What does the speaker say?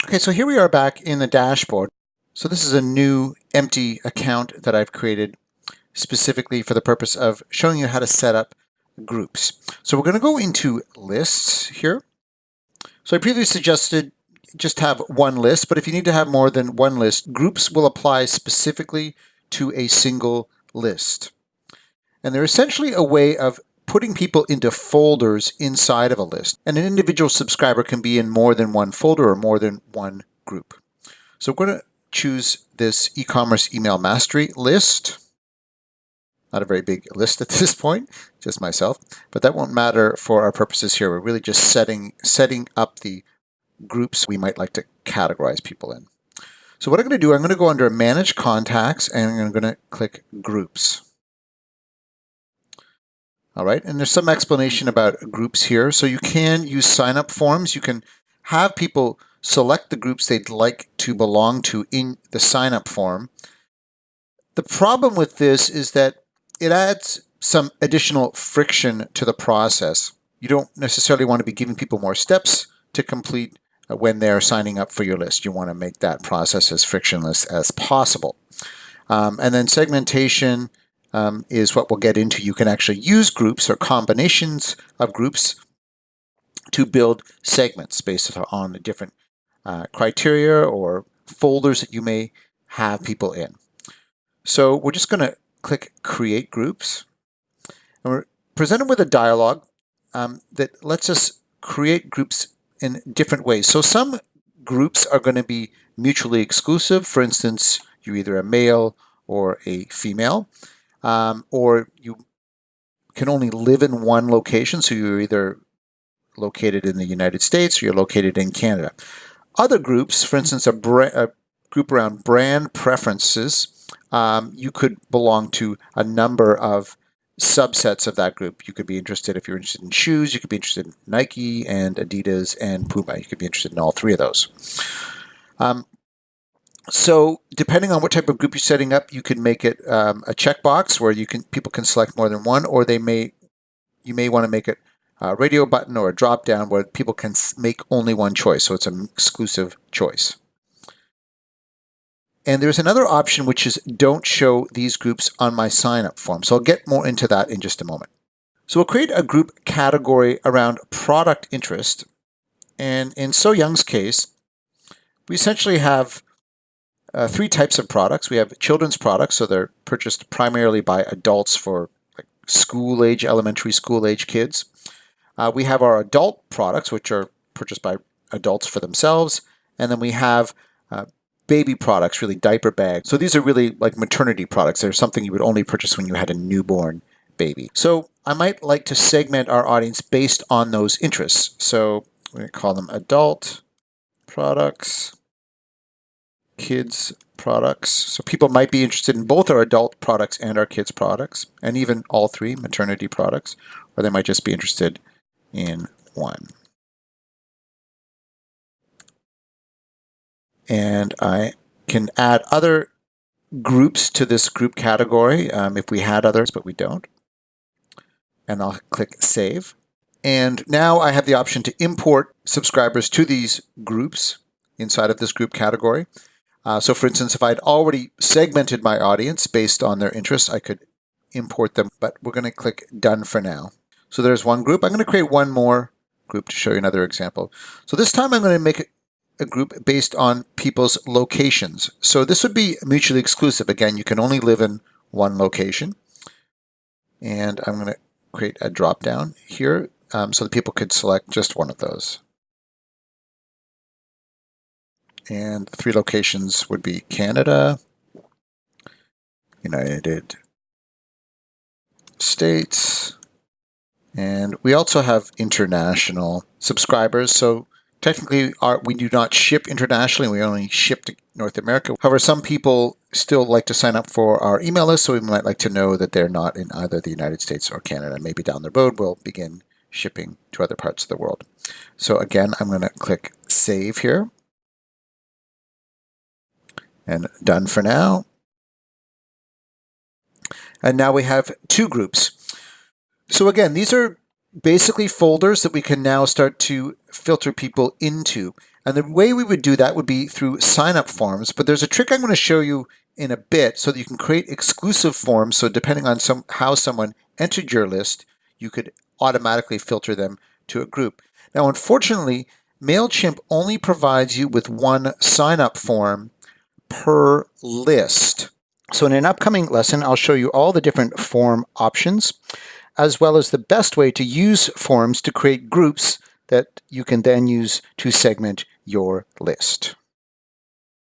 Okay, so here we are back in the dashboard. So this is a new empty account that I've created specifically for the purpose of showing you how to set up groups. So we're going to go into lists here. So I previously suggested just have one list, but if you need to have more than one list, groups will apply specifically to a single list. And they're essentially a way of putting people into folders inside of a list. And an individual subscriber can be in more than one folder or more than one group. So we're going to choose this e-commerce email mastery list. Not a very big list at this point, just myself, but that won't matter for our purposes here. We're really just setting up the groups we might like to categorize people in. So what I'm going to do, I'm going to go under Manage Contacts and I'm going to click Groups. All right, and there's some explanation about groups here. So you can use sign-up forms. You can have people select the groups they'd like to belong to in the sign-up form. The problem with this is that it adds some additional friction to the process. You don't necessarily want to be giving people more steps to complete when they're signing up for your list. You want to make that process as frictionless as possible. And then segmentation is what we'll get into. You can actually use groups or combinations of groups to build segments based on the different criteria or folders that you may have people in. So we're just going to click Create Groups. And we're presented with a dialog that lets us create groups in different ways. So some groups are going to be mutually exclusive. For instance, you're either a male or a female. Or you can only live in one location, so you're either located in the United States or you're located in Canada. Other groups, for instance, a group around brand preferences, you could belong to a number of subsets of that group. You could be interested, if you're interested in shoes, you could be interested in Nike and Adidas and Puma. You could be interested in all three of those. So depending on what type of group you're setting up, you can make it a checkbox where people can select more than one, or you may want to make it a radio button or a drop down where people can make only one choice. So it's an exclusive choice. And there's another option which is don't show these groups on my sign up form. So I'll get more into that in just a moment. So we'll create a group category around product interest. And in So Young's case, we essentially have three types of products. We have children's products, so they're purchased primarily by adults for like school age, elementary school age kids. We have our adult products, which are purchased by adults for themselves. And then we have baby products, really diaper bags. So these are really like maternity products. They're something you would only purchase when you had a newborn baby. So I might like to segment our audience based on those interests. So we're going to call them adult products, kids products. So people might be interested in both our adult products and our kids products, and even all three, maternity products, or they might just be interested in one. And I can add other groups to this group category if we had others, but we don't. And I'll click Save. And now I have the option to import subscribers to these groups inside of this group category. So for instance, if I'd already segmented my audience based on their interests, I could import them, but we're going to click Done for now. So there's one group. I'm going to create one more group to show you another example. So this time I'm going to make a group based on people's locations. So this would be mutually exclusive. Again, you can only live in one location. And I'm going to create a drop down here so that people could select just one of those. And the three locations would be Canada, United States, and we also have international subscribers. So technically we do not ship internationally, we only ship to North America. However, some people still like to sign up for our email list, so we might like to know that they're not in either the United States or Canada. Maybe down the road we'll begin shipping to other parts of the world. So again, I'm going to click Save here. And Done for now. And now we have two groups. So again, these are basically folders that we can now start to filter people into. And the way we would do that would be through sign-up forms, but there's a trick I'm going to show you in a bit so that you can create exclusive forms. So depending on how someone entered your list, you could automatically filter them to a group. Now, unfortunately, MailChimp only provides you with one sign-up form per list. So in an upcoming lesson, I'll show you all the different form options, as well as the best way to use forms to create groups that you can then use to segment your list.